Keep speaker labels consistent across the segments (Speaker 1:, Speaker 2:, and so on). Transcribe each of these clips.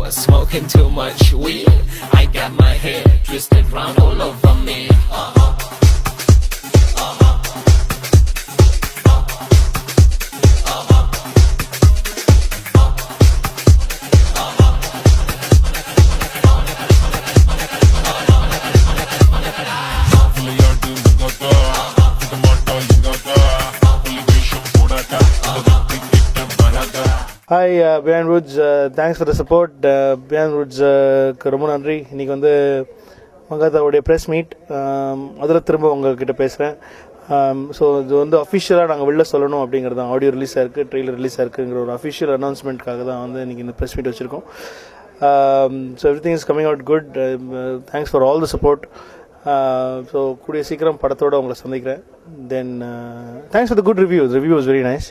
Speaker 1: was smoking too much weed. I got my hair twisted round all over me.
Speaker 2: Hi, Beyond Woods. Thanks for the support. Beyond Woods ரொம்ப நன்றி. இன்றைக்கி வந்து மங்காத்தாவுடைய press meet, அதில் திரும்ப உங்கள்கிட்ட பேசுகிறேன். So இது வந்து அஃபிஷியலாக நாங்கள் வெளில சொல்லணும் அப்படிங்கிறது தான். ஆடியோ ரிலீஸ் ஆயிருக்கு, ட்ரெய்லர் ரிலீஸ் ஆயிருக்குங்கிற ஒரு அஃபிஷியல் அனௌன்ஸ்மெண்ட்காக தான் வந்து இன்றைக்கி இந்த ப்ரெஸ் மீட் வச்சுருக்கோம். So everything is coming out good. Thanks for all the support. So கூடிய சீக்கிரம் படத்தோடு உங்களை சந்திக்கிறேன். Then thanks for the good review. Review was very nice.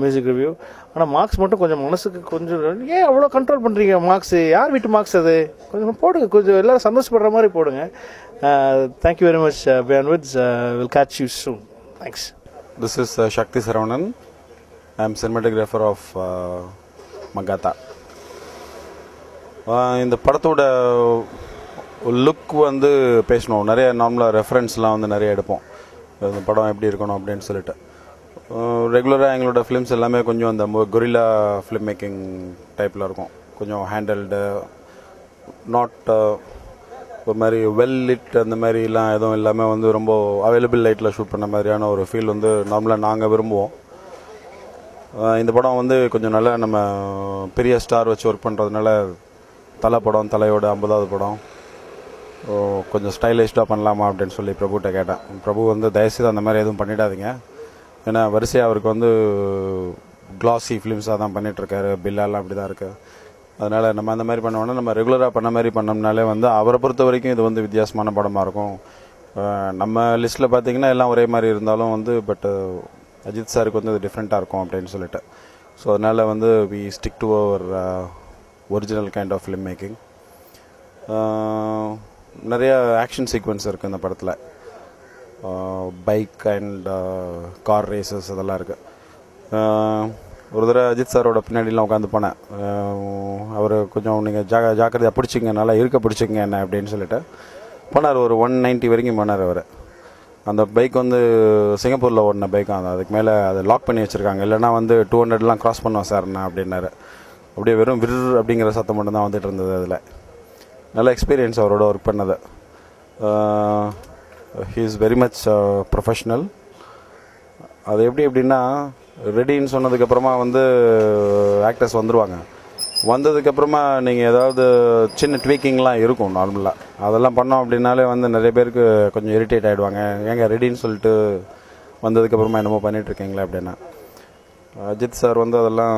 Speaker 2: Music review. ஆனால் மார்க்ஸ் மட்டும் கொஞ்சம் மனசுக்கு கொஞ்சம் ஏன் அவ்வளோ கண்ட்ரோல் பண்ணுறீங்க? மார்க்ஸ் யார் வீட்டு மார்க்ஸ் அது? கொஞ்சம் போடுங்க, கொஞ்சம் எல்லோரும் சந்தோஷப்படுற மாதிரி போடுங்க. Thank you very much. Beyond Woods will catch you soon. Thanks.
Speaker 3: This is Shakti Saravanan. I am cinematographer of Magatha. இந்த படத்தோட லுக் வந்து பேசணும். நிறைய நார்மலாக ரெஃபரன்ஸ்லாம் வந்து நிறைய எடுப்போம். இந்த படம் எப்படி இருக்கணும் அப்படின்னு சொல்லிட்டு ரெகுலராக எங்களோட ஃபிலிம்ஸ் எல்லாமே கொஞ்சம் அந்த கொரில்லா ஃபிலிம் மேக்கிங் டைப்பில் இருக்கும். கொஞ்சம் ஹேண்டல்டு, நாட் ஒரு மாதிரி வெல் லிட் அந்த மாதிரிலாம் எதுவும் இல்லாமல் வந்து ரொம்ப அவைலபிள் லைட்டில் ஷூட் பண்ண மாதிரியான ஒரு ஃபீல் வந்து நார்மலாக நாங்கள் விரும்புவோம். இந்த படம் வந்து கொஞ்சம் நல்லா நம்ம பெரிய ஸ்டார் வச்சு ஒர்க் பண்ணுறதுனால தலையோட 50வது படம் கொஞ்சம் ஸ்டைலிஷ்டாக பண்ணலாமா அப்படின்னு சொல்லி பிரபுகிட்ட கேட்டேன். பிரபு வந்து தயவுசெய்து அந்த மாதிரி எதுவும் பண்ணிடாதீங்க, ஏன்னா வரிசையாக அவருக்கு வந்து கிளாஸி ஃபிலிம்ஸாக தான் பண்ணிகிட்ருக்காரு, பில்லாலாம் அப்படி தான் இருக்குது. அதனால் நம்ம அந்த மாதிரி பண்ணோன்னா நம்ம ரெகுலராக பண்ண மாதிரி பண்ணோம்னாலே வந்து அவரை பொறுத்த வரைக்கும் இது வந்து வித்தியாசமான படமாக இருக்கும். நம்ம லிஸ்ட்டில் பார்த்திங்கன்னா எல்லாம் ஒரே மாதிரி இருந்தாலும் வந்து பட் அஜித் சாருக்கு வந்து இது டிஃப்ரெண்ட்டாக இருக்கும் அப்படின்னு சொல்லிட்டு. ஸோ அதனால் வந்து we stick to our original kind of film making. நிறைய ஆக்ஷன் சீக்வன்ஸ் இருக்குது இந்த படத்தில். பைக் அண்ட் கார் ரேசஸ் அதெல்லாம் இருக்குது. ஒரு தடவை அஜித் சாரோட பின்னாடிலாம் உட்காந்து போனேன். அவர் கொஞ்சம் நீங்கள் ஜாக்கிரதையாக பிடிச்சிங்க, நல்லா இருக்க பிடிச்சிங்க என்ன அப்படின்னு சொல்லிட்டு போனார். ஒரு 190 வரைக்கும் போனார் அவர். அந்த பைக் வந்து சிங்கப்பூரில் ஓடின பைக். அதுக்கு மேலே அதை லாக் பண்ணி வச்சுருக்காங்க, இல்லைனா வந்து 200 கிராஸ் பண்ணுவோம் சார்ண்ணா அப்படின்னாரு. அப்படியே வெறும் விர் அப்படிங்கிற சத்தம் மட்டும் தான் வந்துட்டு இருந்தது. அதில் நல்ல எக்ஸ்பீரியன்ஸ் அவரோட ஒர்க் பண்ணது. he is very much professional. அது எப்படின்னா ரெடின்னு சொன்னதுக்கப்புறமா வந்து ஆக்டர்ஸ் வந்துடுவாங்க. வந்ததுக்கப்புறமா நீங்கள் ஏதாவது சின்ன ட்வீக்கிங்லாம் இருக்கும் நார்மலாக. அதெல்லாம் பண்ணோம் அப்படின்னாலே வந்து நிறைய பேருக்கு கொஞ்சம் இரிட்டேட் ஆகிடுவாங்க. ஏங்க ரெடின்னு சொல்லிட்டு வந்ததுக்கப்புறமா என்னமோ பண்ணிகிட்ருக்கீங்களே அப்படின்னா. அஜித் சார் வந்து அதெல்லாம்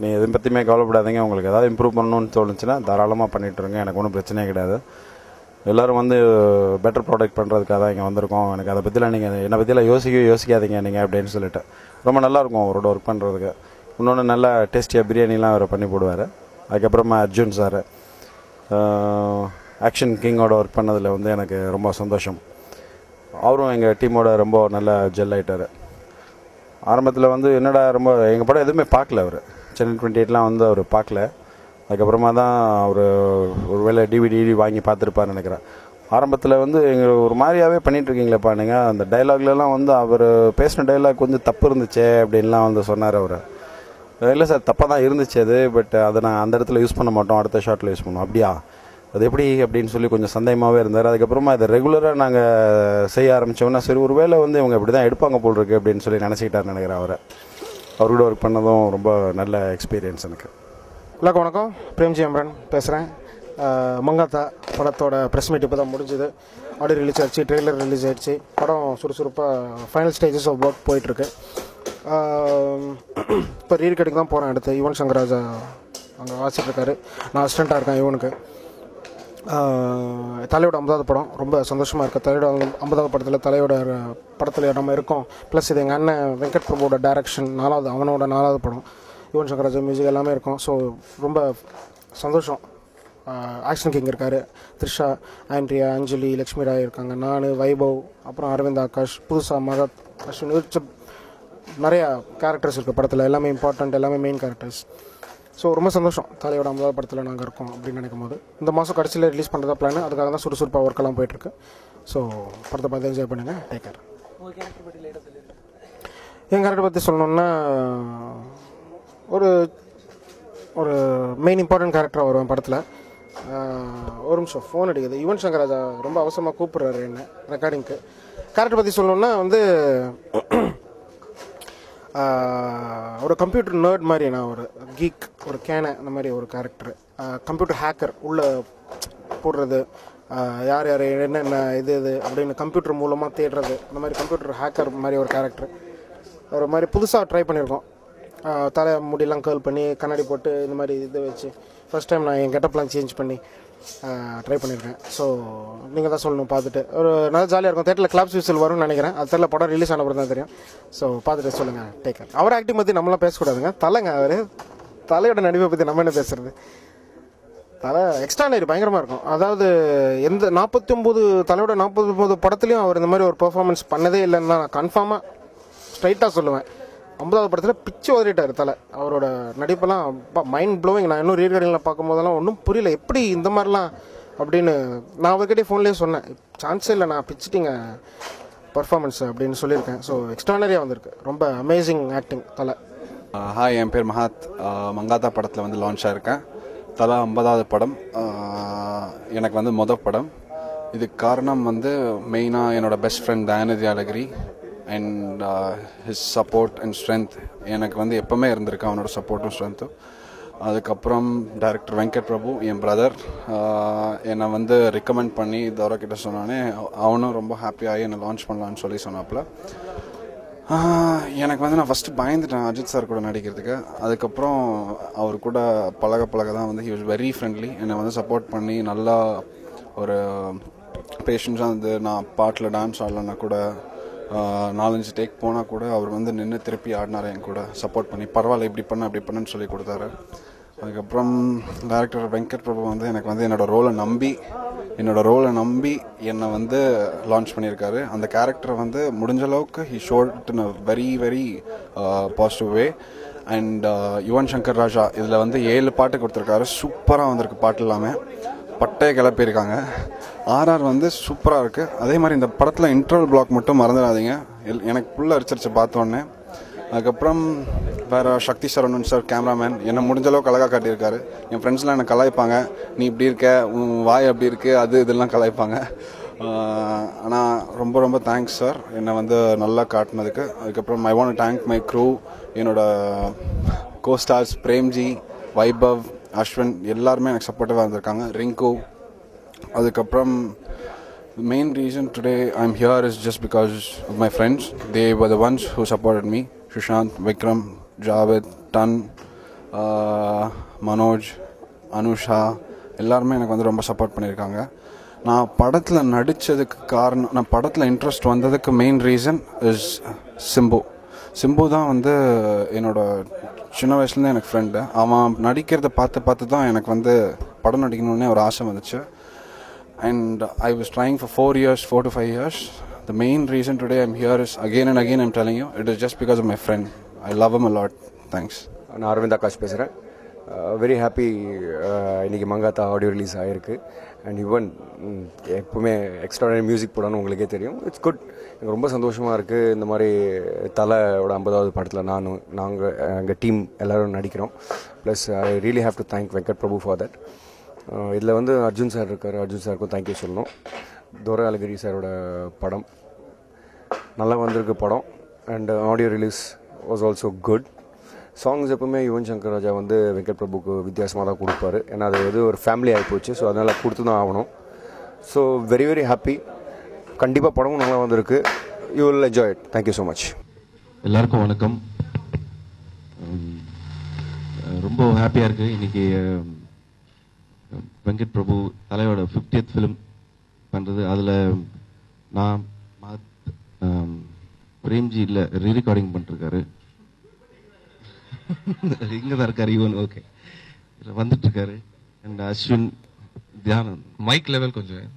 Speaker 3: நீங்கள் எதை பற்றியுமே கவலைப்படாதீங்க, உங்களுக்கு ஏதாவது இம்ப்ரூவ் பண்ணணும்னு தோணுச்சுன்னா தாராளமாக பண்ணிகிட்ருங்க, எனக்கு ஒன்றும் பிரச்சனையே கிடையாது. எல்லோரும் வந்து பெட்டர் ப்ராடக்ட் பண்ணுறதுக்காக தான் இங்கே வந்திருக்கோம், எனக்கு அதை பற்றிலாம் நீங்கள் என்னை பற்றிலாம் யோசிக்காதீங்க நீங்கள் அப்படின்னு சொல்லிட்டு. ரொம்ப நல்லாயிருக்கும் அவரோட ஒர்க் பண்ணுறதுக்கு. இன்னொன்று நல்லா டேஸ்டியாக பிரியாணிலாம் அவர் பண்ணி போடுவார். அதுக்கப்புறமா அர்ஜுன் சார் ஆக்ஷன் கிங்கோட ஒர்க் பண்ணதில் வந்து எனக்கு ரொம்ப சந்தோஷம். அவரும் எங்கள் டீமோட ரொம்ப நல்லா ஜெல் ஆகிட்டார். ஆரம்பத்தில் வந்து என்னடா ரொம்ப எங்கள் படம் எதுவுமே பார்க்கல அவர். சென்னை 28 வந்து அவர் பார்க்கல. அதுக்கப்புறமா தான் அவர் ஒரு வேளை டிவிடி வாங்கி பார்த்துருப்பார்னு நினைக்கிறேன். ஆரம்பத்தில் வந்து எங்கள் ஒரு மாதிரியாகவே பண்ணிகிட்ருக்கீங்களேப்பா நீங்கள், அந்த டைலாக்லாம் வந்து அவர் பேசின டைலாக் கொஞ்சம் தப்பு இருந்துச்சே அப்படின்லாம் வந்து சொன்னார் அவர். இல்லை சார் தப்பாக தான் இருந்துச்சு அது, பட் அதை நான் அந்த இடத்துல யூஸ் பண்ண மாட்டோம், அடுத்த ஷாட்டில் யூஸ் பண்ணுவோம். அப்படியா, அது எப்படி அப்படின்னு சொல்லி கொஞ்சம் சந்தேகமாகவே இருந்தார். அதுக்கப்புறமா இதை ரெகுலராக நாங்கள் செய்ய ஆரம்பித்தோம்னா சரி ஒரு வேளை வந்து இவங்க இப்படி தான் எடுப்பாங்க போல் இருக்குது அப்படின்னு சொல்லி நினச்சிக்கிட்டார் நினைக்கிறேன். அவரோட ஒர்க் பண்ணதும் ரொம்ப நல்ல எக்ஸ்பீரியன்ஸ் எனக்கு.
Speaker 4: எல்லாருக்கும் வணக்கம். பிரேம்ஜி அம்ரன் பேசுகிறேன். மங்காத்தா படத்தோட ப்ரெஸ் மீட் இப்போ தான் முடிஞ்சுது. ஆடியோ ரிலீஸ் ஆகிடுச்சு, ட்ரெய்லர் ரிலீஸ் ஆகிடுச்சு. படம் சுறுசுறுப்பாக ஃபைனல் ஸ்டேஜஸ் ஆஃப் ஒர்க் போயிட்டுருக்கு. இப்போ ரீரிகட்டிங் தான் போகிறேன். அடுத்து யுவன் சங்கர் ராஜா அங்கே வாசிட்டுருக்காரு, நான் அசிஸ்டண்ட்டாக இருக்கேன் யுவனுக்கு. தலையோட 50வது படம், ரொம்ப சந்தோஷமாக இருக்குது. தலையோட 50வது படத்தில் நம்ம இருக்கோம். ப்ளஸ் இது எங்கள் அண்ணன் வெங்கட் பிரபுவோட டைரக்ஷன், அவனோட 4வது படம். யுவன் சங்கர் ராஜா மியூசிக் எல்லாமே இருக்கும். ஸோ ரொம்ப சந்தோஷம். ஆக்ஷன் கிங் இருக்கார், த்ரிஷா, ஆண்ட்ரியா, அஞ்சலி, லக்ஷ்மி ராய் இருக்காங்க, நான், வைபவ், அப்புறம் அரவிந்த் ஆகாஷ், புதுசாக மகத், அஸ்வின், நிறையா கேரக்டர்ஸ் இருக்குது படத்தில். எல்லாமே இம்பார்ட்டண்ட், எல்லாமே மெயின் கேரக்டர்ஸ். ஸோ ரொம்ப சந்தோஷம் தலையோட 50வது படத்தில் நாங்கள் இருக்கோம் அப்படின்னு நினைக்கும் போது. இந்த மாதம் கடைசியில் ரிலீஸ் பண்ணுறதா பிளான். அதுக்காக தான் சுறுசுறுப்பாக ஒர்க்கெல்லாம் போயிட்டுருக்கு. ஸோ படத்தை பார்த்து என்ஜாய் பண்ணுங்கள். Take care. என் கேரக்டர் பற்றி சொல்லணுன்னா ஒரு ஒரு மெயின் இம்பார்ட்டன்ட் கேரக்டராக வருவேன் படத்தில். ஒரு நிமிஷம் ஃபோன் அடிக்குது. யுவன் சங்கர் ராஜா ரொம்ப அவசரமாக கூப்பிட்றாரு என்ன ரெக்கார்டிங்க்கு. கேரக்டர் பற்றி சொல்லணுன்னா வந்து ஒரு கம்ப்யூட்டர் நர்ட் மாதிரி, நான் ஒரு கீக், ஒரு கேனை, அந்த மாதிரி ஒரு கேரக்டர். கம்ப்யூட்டர் ஹேக்கர் உள்ளே போடுறது, யார் யார் என்னென்ன இது அப்படின்னு கம்ப்யூட்டர் மூலமாக தேடுறது, அந்த மாதிரி கம்ப்யூட்டர் ஹேக்கர் மாதிரி ஒரு கேரக்டர். ஒரு மாதிரி புதுசாக ட்ரை பண்ணியிருக்கோம். தலை முடியெல்லாம் கேர்ள் பண்ணி கண்ணாடி போட்டு இந்த மாதிரி இது வச்சு ஃபஸ்ட் டைம் நான் என் கெட்டப்லாம் சேஞ்ச் பண்ணி ட்ரை பண்ணியிருக்கேன். ஸோ நீங்கள் தான் சொல்லணும். பார்த்துட்டு ஒரு நல்லா ஜாலியாக இருக்கும். தேட்டரில் கிளாப்ஸ் விசில் வரும்னு நினைக்கிறேன். அது தெரியல, படம் ரிலீஸ் ஆன தான் தெரியும். ஸோ பார்த்துட்டு சொல்லுங்கள். Take care. அவர் ஆக்டிங் பற்றி நம்மளாம் பேசக்கூடாதுங்க. தலைங்க அவர் தலையோட நடிப்பை பற்றி நம்ம என்ன பேசுறது. தலை எக்ஸ்ட்ரானரி பயங்கரமாக இருக்கும். அதாவது எந்த 49 தலையோட 49 படத்துலையும் அவர் இந்த மாதிரி ஒரு பெர்ஃபார்மன்ஸ் பண்ணதே இல்லைன்னு தான் நான் கன்ஃபார்மாக ஸ்ட்ரைட்டாக சொல்லுவேன். 50வது படத்தில் பிச்சு உதறிட்டார் தலை. அவரோட நடிப்பெல்லாம் மைண்ட் ப்ளோவிங். நான் இன்னும் ரீகார்டிங்கில் பார்க்கும்போதெல்லாம் ஒன்றும் புரியல, எப்படி இந்த மாதிரிலாம் அப்படின்னு. நான் அவர்கிட்டே ஃபோன்லேயே சொன்னேன், சான்ஸே இல்லை, நான் பிச்சுட்டிங்க பர்ஃபார்மன்ஸ் அப்படின்னு சொல்லியிருக்கேன். ஸோ எக்ஸ்ட்ரானரியாக வந்திருக்கு. ரொம்ப அமேசிங் ஆக்டிங் தலை.
Speaker 5: ஹாய், என் பேர் மஹாத். மங்காத்தா படத்தில் வந்து லான்ச் ஆகிருக்கேன். தலை 50வது படம். எனக்கு வந்து மொதல் படம். இதுக்கு காரணம் வந்து மெயினாக என்னோட best friend Dayanidhi Alagiri and his support and strength எனக்கு வந்து எப்போவுமே இருந்திருக்கு, அவனோட சப்போர்ட்டும் ஸ்ட்ரென்த்தும். அதுக்கப்புறம் டைரக்டர் வெங்கட் பிரபு, என் பிரதர், என்னை வந்து ரெக்கமெண்ட் பண்ணி தோரா கிட்ட சொன்னானே, அவனும் ரொம்ப ஹாப்பியாகி என்னை லான்ச் பண்ணலான்னு சொல்லி சொன்னாப்புல. எனக்கு வந்து நான் ஃபஸ்ட்டு பயந்துட்டேன் அஜித் சார் கூட நடிக்கிறதுக்கு. அதுக்கப்புறம் அவர் கூட பழக தான் வந்து ஹி வாஸ் வெரி ஃப்ரெண்ட்லி. என்னை வந்து சப்போர்ட் பண்ணி நல்லா ஒரு பேஷன்ஸாக வந்து நான் பாட்டில் டான்ஸ் ஆடலைன்னா கூட 4-5 டேக் போனால் கூட அவர் வந்து நின்று திருப்பி ஆடினார் என் கூட சப்போர்ட் பண்ணி. பரவாயில்ல, இப்படி பண்ண அப்படி பண்ணுன்னு சொல்லி கொடுத்தாரு. அதுக்கப்புறம் டைரக்டர் வெங்கட் பிரபு வந்து எனக்கு வந்து என்னோடய ரோலை நம்பி என்னை வந்து லான்ச் பண்ணியிருக்காரு. அந்த கேரக்டரை வந்து முடிஞ்ச அளவுக்கு he showed in a very very positive way. And Yuvan Shankar Raja இதில் வந்து 7 பாட்டு கொடுத்துருக்காரு. சூப்பராக வந்திருக்கு. பாட்டு எல்லாமே பட்டையை கிளப்பியிருக்காங்க. ஆர்ஆர் வந்து சூப்பராக இருக்குது. அதே மாதிரி இந்த படத்தில் இன்டர்வல் பிளாக் மட்டும் மறந்துடாதீங்க. எனக்கு ஃபுல்லாக அரிச்சிருச்சு பார்த்தோன்னே. அதுக்கப்புறம் வேறு சக்தி சரவணன் சார் கேமராமேன் என்னை முடிஞ்ச அளவுக்கு அழகாக காட்டியிருக்காரு. என் ஃப்ரெண்ட்ஸ்லாம் என்னை கலாய்ப்பாங்க, நீ இப்படி இருக்க, உன் வாய் அப்படி இருக்குது, இதெல்லாம் கலாய்ப்பாங்க. ஆனால் ரொம்ப ரொம்ப தேங்க்ஸ் சார், என்னை வந்து நல்லா காட்டினதுக்கு. அதுக்கப்புறம் I want to thank my crew, என்னோட கோஸ்டார்ஸ் பிரேம்ஜி, வைபவ், அஸ்வின் எல்லாருமே எனக்கு சப்போர்ட்டிவாக இருந்திருக்காங்க. ரிங்கு. அதுக்கப்புறம் main reason today I'm here is just because of my friends. They were the ones who supported me. Shushant, Vikram, Javed, Tan, Manoj, Anusha எல்லாருமே எனக்கு வந்து ரொம்ப சப்போர்ட் பண்ணியிருக்காங்க. நான் படத்தில் நடித்ததுக்கு காரணம், நான் படத்தில் இன்ட்ரெஸ்ட் வந்ததுக்கு மெயின் ரீசன் இஸ் சிம்பு தான் வந்து என்னோட சின்ன வயசுலேருந்து எனக்கு ஃப்ரெண்டு. அவன் நடிக்கிறத பார்த்து தான் எனக்கு வந்து படம் நடிக்கணுன்னே ஒரு ஆசை வந்துச்சு. And I was trying for 4 to 5 years. The main reason today I'm here is, again and again I'm telling you, it is just because of my friend. I love him a lot. Thanks.
Speaker 6: நான் அரவிந்த் ஆகாஷ் பேசுகிறேன். Very happy. இன்றைக்கி Mankatha audio release ஆகிருக்கு. And even எப்போவுமே extraordinary music போடணும்னு உங்களுக்கே தெரியும். It's good. எனக்கு ரொம்ப சந்தோஷமாக இருக்குது. இந்த மாதிரி தலையோட 50வது படத்தில் நாங்கள் எங்கள் டீம் எல்லோரும் நடிக்கிறோம். Plus I really have to thank Venkat Prabhu for that. இதில் வந்து அர்ஜுன் சார் இருக்கார். அர்ஜுன் சாருக்கும் தேங்க்யூ சொல்லணும். தோரா அழகிரி சாரோட படம் நல்லா வந்திருக்கு படம். And audio release was also good. Songs எப்பவுமே யுவன் சங்கர் ராஜா வந்து வெங்கட் பிரபுக்கு வித்தியாசமாக தான் கொடுப்பாரு. ஏன்னா அது ஒரு ஃபேமிலி ஆகிப்போச்சு. ஸோ அதனால் கொடுத்து தான் ஆகணும். So very very happy. கண்டிப்பாக படமும் நல்லா வந்திருக்கு. You will enjoy it. Thank you so much.
Speaker 7: எல்லாருக்கும் வணக்கம். ரொம்ப ஹாப்பியாக இருக்குது. இன்றைக்கி வெங்கட் பிரபு தலையோட 50th ஃபிலிம் பண்ணுறது. அதில் நான் பிரேம்ஜி இல்லை ரீரெக்கார்டிங் பண்ணிருக்காரு. இங்கே தான் இருக்காரு ஈவன். ஓகே, இதில் வந்துட்டுருக்காரு. அண்ட் அஸ்வின், தியானம், மைக் லெவல் கொஞ்சம்.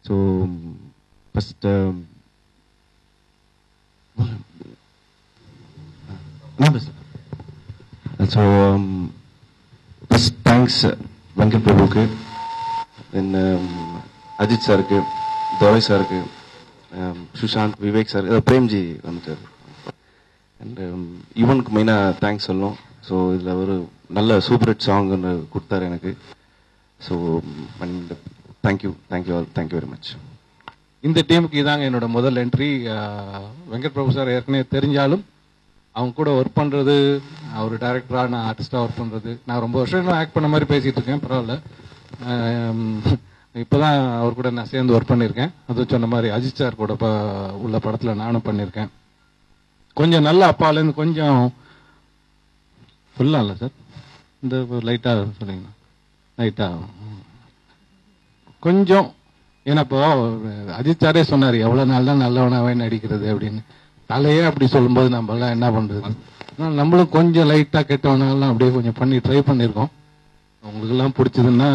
Speaker 7: ஸோ ஃபஸ்ட் நான் பேசுகிறேன். ஸோ ஃபஸ்ட் தேங்க்ஸ் வெங்கட் பிரபுக்கு, தென் அஜித் சாருக்கு, தோலை சாருக்கு, சுஷாந்த், விவேக் சார், பிரேம்ஜி வந்துட்டார். அண்ட் யுவனுக்கு மெயினாக தேங்க்ஸ் சொல்லணும். ஸோ இதில் ஒரு நல்ல சூப்பர் ஹிட் சாங் கொடுத்தாரு எனக்கு. So and thank you all, thank you very much.
Speaker 8: இந்த டீமுக்கு இதாங்க என்னோட முதல் என்ட்ரி. வெங்கட் பிரபு சார் ஏற்கனவே தெரிஞ்சாலும் அவங்க கூட ஒர்க் பண்ணுறது, அவர் டைரக்டராக, நான் ஆர்டிஸ்டாக ஒர்க் பண்ணுறது, நான் ரொம்ப வருஷம் ஆக்ட் பண்ண மாதிரி பேசிகிட்டு இருக்கேன், பரவாயில்ல. இப்போ தான் அவர் கூட நான் சேர்ந்து ஒர்க் பண்ணியிருக்கேன். அதுவும் சொன்ன மாதிரி அஜித் சார் கூட உள்ள படத்தில் நானும் பண்ணியிருக்கேன். கொஞ்சம் நல்ல அப்பாலேருந்து கொஞ்சம் ஃபுல்லாக இல்லை சார், இந்த லைட்டாக சொல்லிங்கண்ணா, லைட்டாக கொஞ்சம். ஏன்னா இப்போ அஜித் சாரே சொன்னார் எவ்வளோ நாள் தான் நல்லவனாவே நடிக்கிறது அப்படின்னு. தலையே அப்படி சொல்லும்போது நம்மளாம் என்ன பண்ணுறது, நம்மளும் கொஞ்சம் லைட்டாக கெட்டவனாலாம் அப்படியே கொஞ்சம் பண்ணி ட்ரை பண்ணியிருக்கோம். உங்களுக்கெல்லாம் பிடிச்சதுன்னா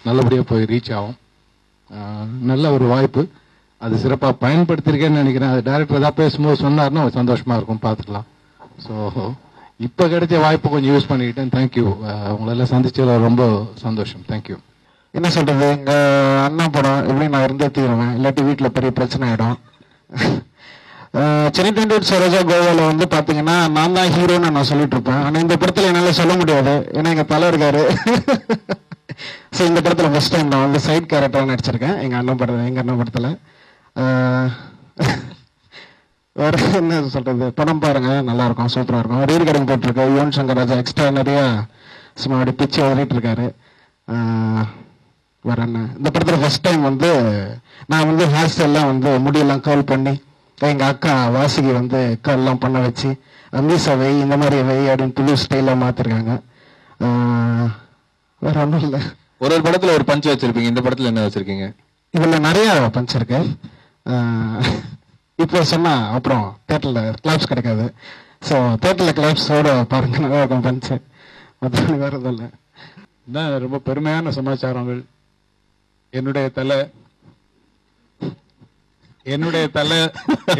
Speaker 8: நல்லபடியாக போய் ரீச் ஆகும். நல்ல ஒரு வாய்ப்பு, அது சிறப்பாக பயன்படுத்தியிருக்கேன்னு நினைக்கிறேன். அது டைரக்டர் ஏதாவது பேசும்போது சொன்னார்னா சந்தோஷமாக இருக்கும், பார்த்துக்கலாம். ஸோ இப்போ கிடைச்ச வாய்ப்பு கொஞ்சம் யூஸ் பண்ணிக்கிட்டேன். தேங்க்யூ, உங்களெல்லாம் சந்திச்சதில் ரொம்ப சந்தோஷம். தேங்க்யூ.
Speaker 4: என்ன சொல்கிறது, எங்கள் அண்ணா படம் எப்படி நான் இருந்தே தீருவேன், இல்லாட்டி வீட்டில் பெரிய பிரச்சனை ஆகிடும். சென்னை 28 சரோஜா கோவாவில் வந்து பார்த்தீங்கன்னா நான் தான் ஹீரோன்னு நான் சொல்லிட்டு இருப்பேன். ஆனால் இந்த படத்தில் என்னால் சொல்ல முடியாது, ஏன்னா எங்கள் தலை இருக்காரு. ஸோ இந்த படத்தில் ஃபஸ்ட் டைம் நான் வந்து சைட் கேரக்டராக நடிச்சிருக்கேன் எங்கள் அண்ணன் படத்தில். வேற என்ன சொல்கிறது, படம் பாருங்கள், நல்லாயிருக்கும், சூப்பராக இருக்கும். ரீல் கடைங்க போட்டிருக்கேன். யுவன் சங்கர் ராஜா எக்ஸ்ட்ரா நிறையா சும்மா அப்படி பிச்சு எழுதிட்டு இருக்காரு. வேற என்ன, இந்த படத்தில் ஃபஸ்ட் டைம் வந்து நான் வந்து ஹேர் ஸ்டைல்லாம் வந்து முடியெல்லாம் கர்ல் பண்ணி, எங்கள் அக்கா வாசுகி வந்து கர்லாம் பண்ண வச்சு மீசை வை, இந்த மாதிரி வை அப்படின்னு புது ஸ்டைலாக மாற்றிருக்காங்க. வேற ஒன்றும் இல்லை.
Speaker 9: ஒரு படத்தில் ஒரு பஞ்ச் வச்சிருப்பீங்க, இந்த படத்தில் என்ன வச்சிருக்கீங்க?
Speaker 4: இதில் நிறைய பஞ்ச் இருக்கு. இப்போ சொன்னால் அப்புறம் தேட்டரில் கிளாப்ஸ் கிடைக்காது. ஸோ தேட்டரில் கிளாப்ஸோட பாருங்க, நல்லா இருக்கும் பஞ்சு. மற்றபடி வேற எதுவும் இல்லை.
Speaker 8: இதான் ரொம்ப பெருமையான சமாச்சாரங்கள். என்னுடைய தலை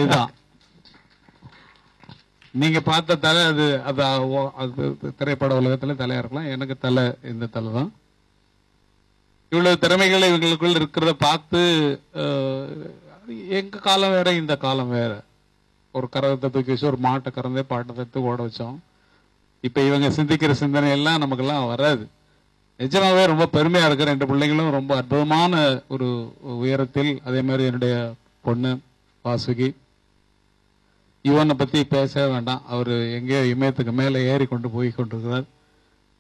Speaker 8: இதுதான். நீங்க பார்த்த தலை அது திரைப்பட உலகத்துல தலையா இருக்கலாம். எனக்கு தலை இந்த தலை தான். இவ்வளவு திறமைகள் இவங்களுக்குள்ள இருக்கிறத பார்த்து எங்க காலம் வேற, இந்த காலம் வேற. ஒரு கரகத்தை தூக்கி வச்சு ஒரு மாட்டை கறந்தே பாட்டை தத்து ஓட வச்சோம். இப்ப இவங்க சிந்திக்கிற சிந்தனை எல்லாம் நமக்கெல்லாம் வராது. நிஜமாவே ரொம்ப பெருமையா இருக்கு. 2 பிள்ளைங்களும் ரொம்ப அற்புதமான ஒரு உயரத்தில். அதே மாதிரி என்னுடைய பொண்ணு வாசுகி. யுவனை பத்தி பேச வேண்டாம், அவரு எங்கேயோ இமயத்துக்கு மேலே ஏறி போய் கொண்டிருக்கிறார்.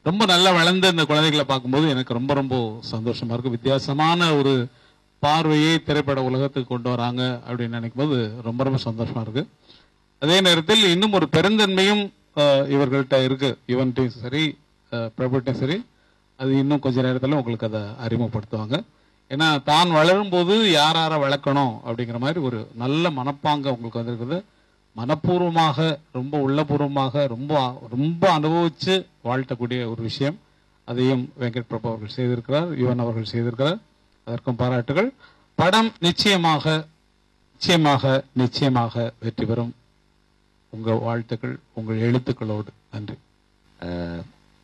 Speaker 8: ரொம்ப நல்லா வளர்ந்த இந்த குழந்தைகளை பார்க்கும்போது எனக்கு ரொம்ப ரொம்ப சந்தோஷமா இருக்கு. வித்தியாசமான ஒரு பார்வையை திரைப்பட உலகத்துக்கு கொண்டு வராங்க அப்படின்னு நினைக்கும் போது ரொம்ப ரொம்ப சந்தோஷமா இருக்கு. அதே நேரத்தில் இன்னும் ஒரு பெருந்தன்மையும் இவர்கள்ட்ட இருக்கு. யுவன்ட்டையும் சரி, பிரபுட்டையும் சரி. அது இன்னும் கொஞ்ச நேரத்தில் உங்களுக்கு அதை அறிமுகப்படுத்துவாங்க. ஏன்னா தான் வளரும் போது யாரை வளர்க்கணும் அப்படிங்கிற மாதிரி ஒரு நல்ல மனப்பாங்க உங்களுக்கு வந்திருக்குது. மனப்பூர்வமாக, ரொம்ப உள்ளபூர்வமாக, ரொம்ப ரொம்ப அனுபவிச்சு வாழ்த்தக்கூடிய ஒரு விஷயம். அதையும் வெங்கட் பிரபு அவர்கள் செய்திருக்கிறார், யுவன் அவர்கள் செய்திருக்கிறார். அதற்கும் பாராட்டுகள். படம் நிச்சயமாக நிச்சயமாக நிச்சயமாக வெற்றி பெறும். உங்கள் வாழ்த்துக்கள், உங்கள் எழுத்துக்களோடு. நன்றி.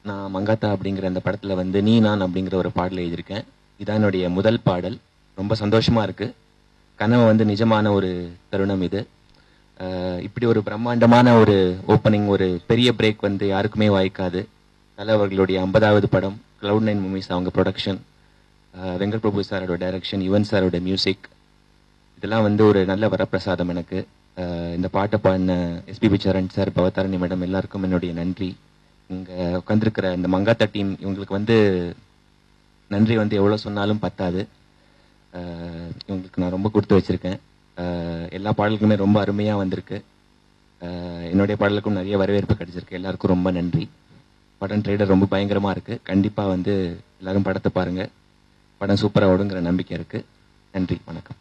Speaker 10: நான் மங்காத்தா அப்படிங்கிற அந்த படத்தில் வந்து நீ நான் அப்படிங்கிற ஒரு பாடல் எழுதியிருக்கேன். இதான் என்னுடைய முதல் பாடல். ரொம்ப சந்தோஷமா இருக்கு. கனவு வந்து நிஜமான ஒரு தருணம் இது. இப்படி ஒரு பிரம்மாண்டமான ஒரு ஓப்பனிங், ஒரு பெரிய பிரேக் வந்து யாருக்குமே வாய்க்காது. தலை அவர்களுடைய 50வது படம், Cloud9 மூவிஸ் அவங்க ப்ரொடக்ஷன், வெங்கட் பிரபு சாரோட டைரக்ஷன், யுவன் சாரோட மியூசிக், இதெல்லாம் வந்து ஒரு நல்ல வரப்பிரசாதம் எனக்கு. இந்த பாட்டை பாடின எஸ்பிபி சரண் சார், பவதாரணி மேடம் எல்லாருக்கும் என்னுடைய நன்றி. இங்கே உட்காந்துருக்கிற இந்த மங்காத்தா டீம், இவங்களுக்கு வந்து நன்றி வந்து எவ்வளோ சொன்னாலும் பத்தாது. இவங்களுக்கு நான் ரொம்ப கொடுத்து வச்சிருக்கேன். எல்லா பாடலுக்குமே ரொம்ப அருமையாக வந்திருக்கு. என்னுடைய பாடலுக்கும் நிறைய வரவேற்பு கிடைச்சிருக்கு. எல்லாருக்கும் ரொம்ப நன்றி. படம் ட்ரெய்லர் ரொம்ப பயங்கரமாக இருக்குது. கண்டிப்பாக வந்து எல்லாரும் படத்தை பாருங்கள். படம் சூப்பராக ஓடுங்கிற நம்பிக்கை இருக்குது. நன்றி, வணக்கம்.